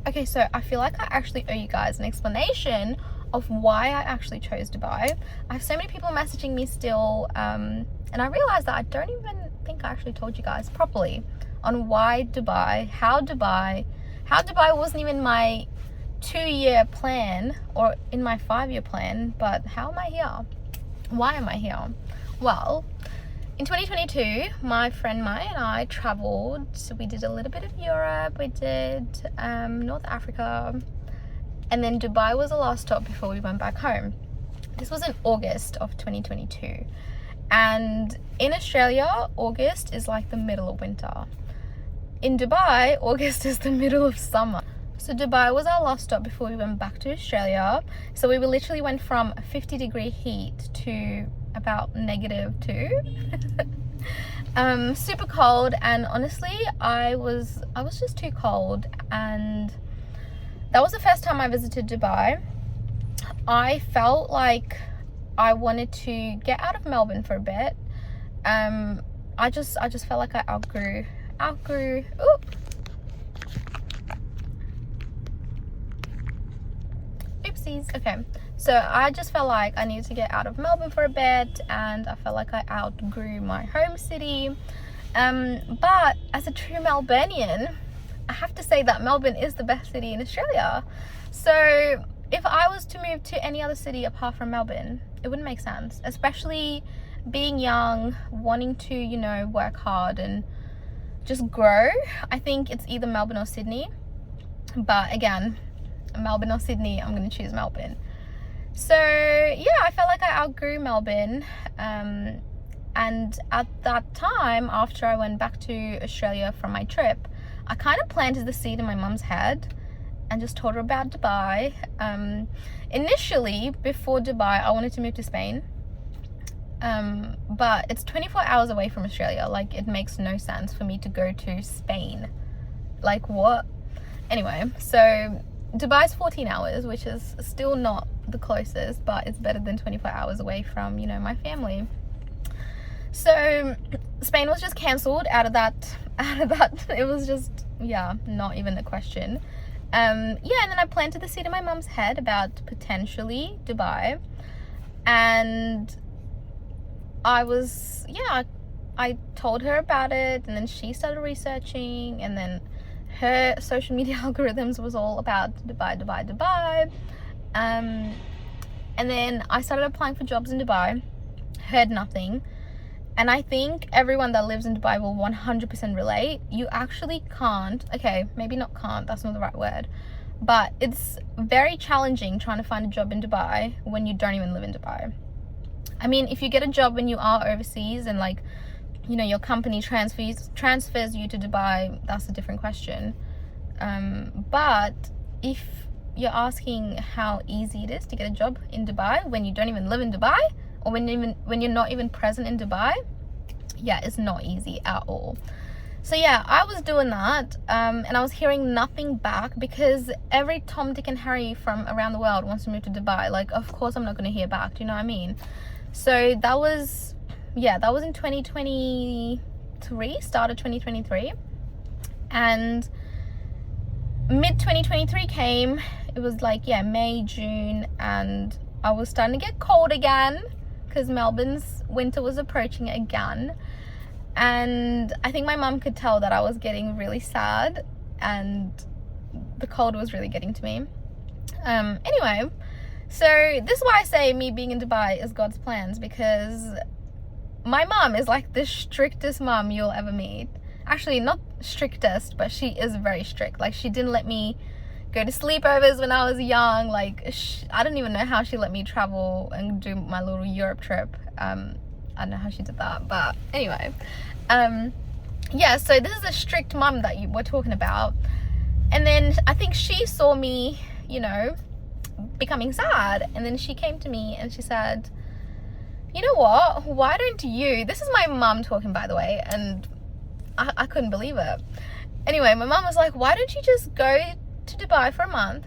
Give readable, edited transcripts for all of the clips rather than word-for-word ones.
Okay, so I feel like I actually owe you guys an explanation of why I actually chose Dubai. I have so many people messaging me still, and I realized that I don't even think I actually told you guys properly on why Dubai, how Dubai wasn't even my 2-year plan or in my 5-year plan, but how am I here? Why am I here? Well, in 2022, my friend Maya and I traveled. So we did a little bit of Europe, we did North Africa, and then Dubai was the last stop before we went back home. This was in August of 2022. And in Australia, August is like the middle of winter. In Dubai, August is the middle of summer. So Dubai was our last stop before we went back to Australia. So we literally went from 50-degree heat to about -2. Super cold, and honestly I was just too cold, and that was the first time I visited Dubai. I felt like I wanted to get out of Melbourne for a bit. I just felt like I outgrew oopsies. Okay, so I just felt like I needed to get out of Melbourne for a bit, and I felt like I outgrew my home city. But as a true Melburnian, I have to say that Melbourne is the best city in Australia. So if I was to move to any other city apart from Melbourne, it wouldn't make sense, especially being young, wanting to, you know, work hard and just grow. I think it's either Melbourne or Sydney, but again, Melbourne or Sydney, I'm going to choose Melbourne. So yeah, I felt like I outgrew Melbourne, and at that time, after I went back to Australia from my trip, I kind of planted the seed in my mum's head and just told her about Dubai. Initially, before Dubai, I wanted to move to Spain, but it's 24 hours away from Australia. Like, it makes no sense for me to go to Spain. Like, what? Anyway, so Dubai's 14 hours, which is still not the closest, but it's better than 24 hours away from, you know, my family. So Spain was just cancelled out of that. It was just, yeah, not even a question. And then I planted the seed in my mum's head about potentially Dubai, and I told her about it, and then she started researching, and then her social media algorithms was all about Dubai. And then I started applying for jobs in Dubai, heard nothing. And I think everyone that lives in Dubai will 100% relate. You actually can't, okay, maybe not can't, that's not the right word, but it's very challenging trying to find a job in Dubai when you don't even live in Dubai. I mean, if you get a job when you are overseas and, like, you know, your company transfers you to Dubai, that's a different question. But if you're asking how easy it is to get a job in Dubai when you don't even live in Dubai, or when you're not even present in Dubai, yeah, it's not easy at all. So yeah, I was doing that, and I was hearing nothing back, because every Tom, Dick and Harry from around the world wants to move to Dubai. Like, of course I'm not going to hear back, do you know what I mean? So that was in 2023, start of 2023, and mid 2023 came. It was like, yeah, May, June, and I was starting to get cold again, because Melbourne's winter was approaching again. And I think my mum could tell that I was getting really sad, and the cold was really getting to me. Anyway, so this is why I say me being in Dubai is God's plans, because my mum is like the strictest mum you'll ever meet. Actually, not strictest, but she is very strict. Like, she didn't let me go to sleepovers when I was young. Like, I don't even know how she let me travel and do my little Europe trip. I don't know how she did that, but anyway, yeah, so this is a strict mum that we're talking about. And then I think she saw me, you know, becoming sad, and then she came to me and she said, you know what, why don't you, this is my mum talking, by the way, and I couldn't believe it. Anyway, my mum was like, why don't you just go to Dubai for a month,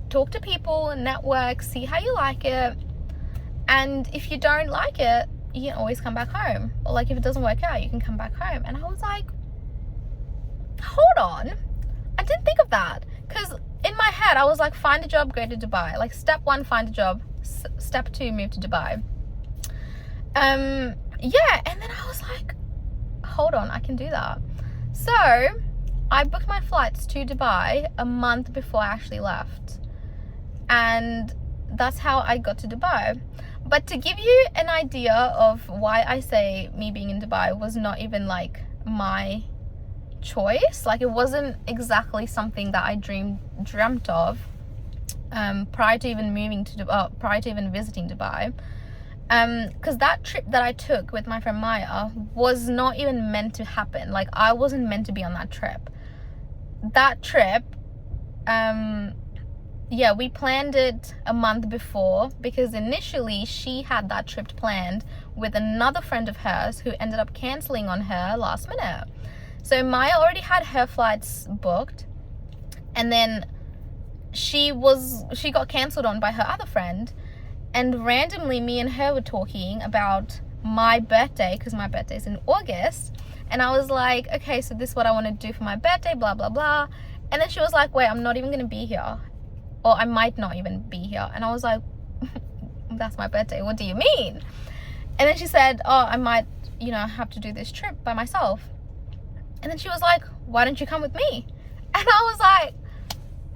talk to people, network, see how you like it, and if you don't like it, you can always come back home, or like if it doesn't work out, you can come back home. And I was like, hold on, I didn't think of that, because in my head I was like, find a job, go to Dubai. Like, step 1, find a job. Step 2, move to Dubai. Yeah, and then I was like, hold on, I can do that. So I booked my flights to Dubai a month before I actually left, and that's how I got to Dubai. But to give you an idea of why I say me being in Dubai was not even like my choice, like it wasn't exactly something that I dreamt of prior to even moving to Dubai, prior to even visiting Dubai, because that trip that I took with my friend Maya was not even meant to happen. Like, I wasn't meant to be on that trip. That trip, yeah, we planned it a month before, because initially she had that trip planned with another friend of hers who ended up cancelling on her last minute. So Maya already had her flights booked, and then she got cancelled on by her other friend, and randomly me and her were talking about my birthday, because my birthday is in August, and I was like, okay, so this is what I want to do for my birthday, blah blah blah. And then she was like, wait, I'm not even going to be here, or I might not even be here. And I was like, that's my birthday, what do you mean? And then she said, oh, I might, you know, have to do this trip by myself. And then she was like, why don't you come with me? And I was like,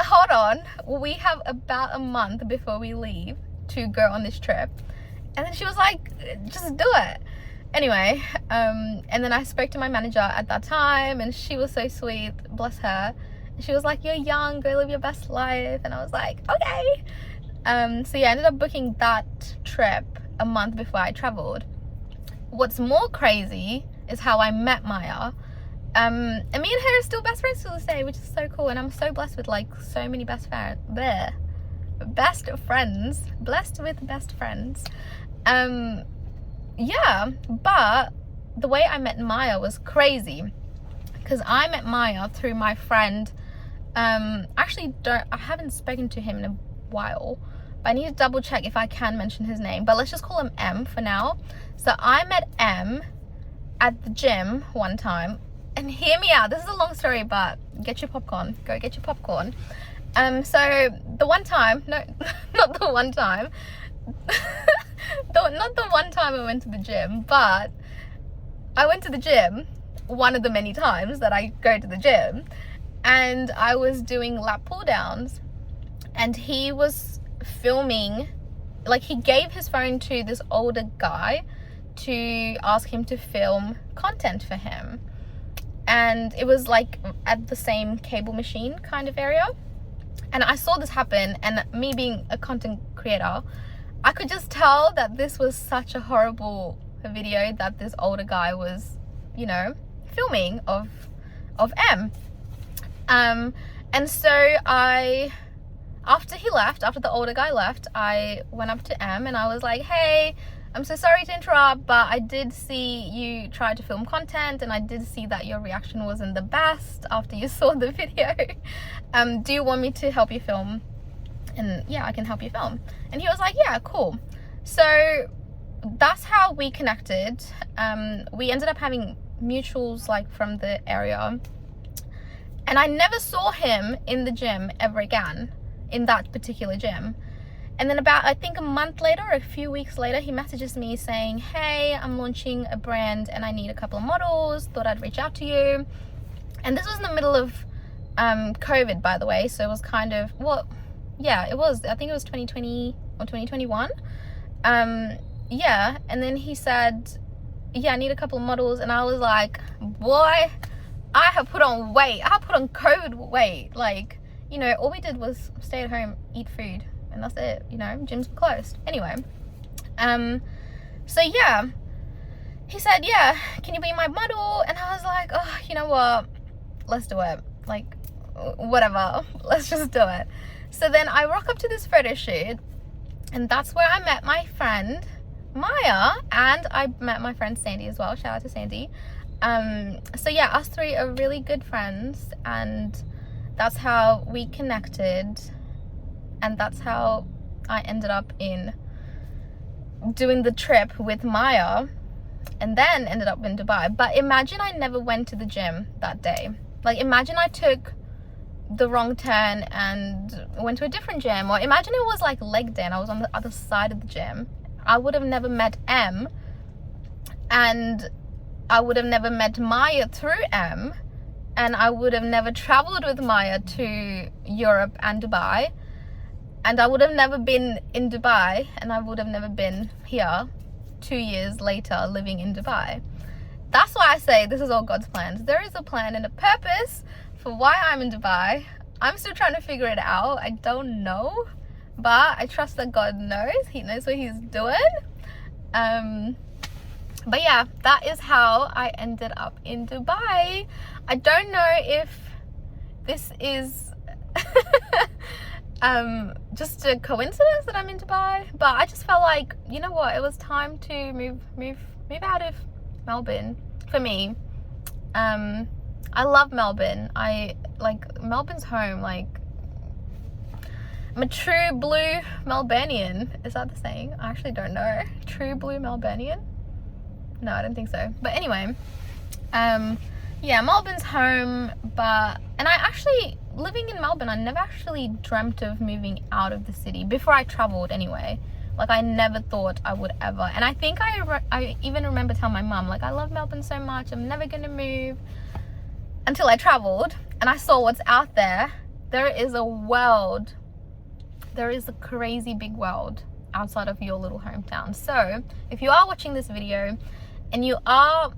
hold on, we have about a month before we leave to go on this trip. And then she was like, just do it. Anyway, and then I spoke to my manager at that time, and she was so sweet, bless her. She was like, you're young, go live your best life. And I was like, okay. So yeah, I ended up booking that trip a month before I traveled. What's more crazy is how I met Maya. And me and her are still best friends to this day, which is so cool. And I'm so blessed with like so many blessed with best friends. Yeah, but the way I met Maya was crazy, because I met Maya through my friend. I haven't spoken to him in a while, but I need to double check if I can mention his name, but let's just call him M for now. So I met M at the gym one time, and hear me out, this is a long story, but get your popcorn, go get your popcorn. So the one time, no, not the one time, not the one time I went to the gym, but I went to the gym one of the many times that I go to the gym, and I was doing lat pull downs, and he was filming, like he gave his phone to this older guy to ask him to film content for him, and it was like at the same cable machine kind of area. And I saw this happen, and me being a content creator, I could just tell that this was such a horrible video that this older guy was, you know, filming of M. And so after the older guy left, I went up to M and I was like, hey, I'm so sorry to interrupt, but I did see you try to film content, and I did see that your reaction wasn't the best after you saw the video. Do you want me to help you film? And yeah, I can help you film. And he was like, yeah, cool. So that's how we connected. We ended up having mutuals like from the area, and I never saw him in the gym ever again, in that particular gym. And then about, I think a month later, or a few weeks later, he messages me saying, hey, I'm launching a brand and I need a couple of models, thought I'd reach out to you. And this was in the middle of COVID, by the way, so it was kind of, well, yeah, it was, I think it was 2020 or 2021. Yeah, and then he said, yeah, I need a couple of models, and I was like, boy, I have put on weight, I have put on COVID weight. Like, you know, all we did was stay at home, eat food, and that's it, you know, gyms were closed. Anyway, so yeah, he said, yeah, can you be my model? And I was like, oh, you know what, let's do it, like, whatever, let's just do it. So then I rock up to this photo shoot, and that's where I met my friend Maya, and I met my friend Sandy as well. Shout out to Sandy. So yeah, us three are really good friends, and that's how we connected, and that's how I ended up in doing the trip with Maya, and then ended up in Dubai. But imagine I never went to the gym that day. Like, imagine I took the wrong turn and went to a different gym, or imagine it was like leg day and I was on the other side of the gym, I would have never met M, and I would have never met Maya through M, and I would have never traveled with Maya to Europe and Dubai, and I would have never been in Dubai, and I would have never been here 2 years later living in Dubai. That's why I say this is all God's plans. There is a plan and a purpose for why I'm in Dubai. I'm still trying to figure it out. I don't know, but I trust that God knows. He knows what he's doing. But yeah, that is how I ended up in Dubai. I don't know if this is just a coincidence that I'm in Dubai, but I just felt like, you know what, it was time to move out of Melbourne for me. I love Melbourne. Melbourne's home. Like, I'm a true blue Melburnian. Is that the saying? I actually don't know. True blue Melburnian? No, I don't think so. But anyway, yeah, Melbourne's home. And I actually, living in Melbourne, I never actually dreamt of moving out of the city before I traveled anyway. Like, I never thought I would ever. And I think I even remember telling my mum, like, I love Melbourne so much, I'm never gonna move, until I traveled and I saw what's out there. There is a world. There is a crazy big world outside of your little hometown. So if you are watching this video and you are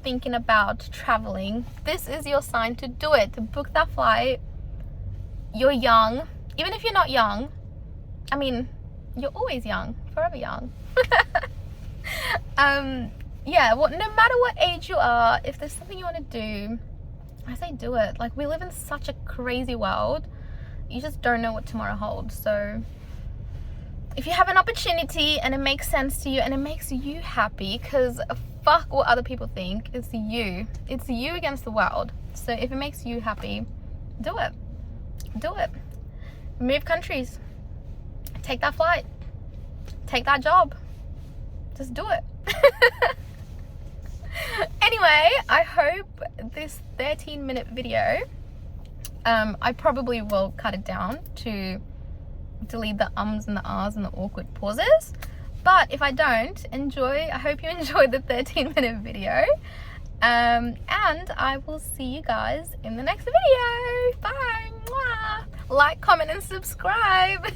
thinking about traveling, this is your sign to do it, to book that flight. You're young. Even if you're not young, I mean, you're always young, forever young. Yeah, well, no matter what age you are, if there's something you want to do, I say do it. Like, we live in such a crazy world. You just don't know what tomorrow holds. So if you have an opportunity and it makes sense to you and it makes you happy, because fuck what other people think, it's you against the world. So if it makes you happy, do it. Move countries, take that flight, take that job, just do it. Anyway, I hope this 13-minute video, I probably will cut it down to delete the ums and the ahs and the awkward pauses, but if I don't, I hope you enjoyed the 13-minute video, and I will see you guys in the next video. Bye. Mwah. Like, comment and subscribe.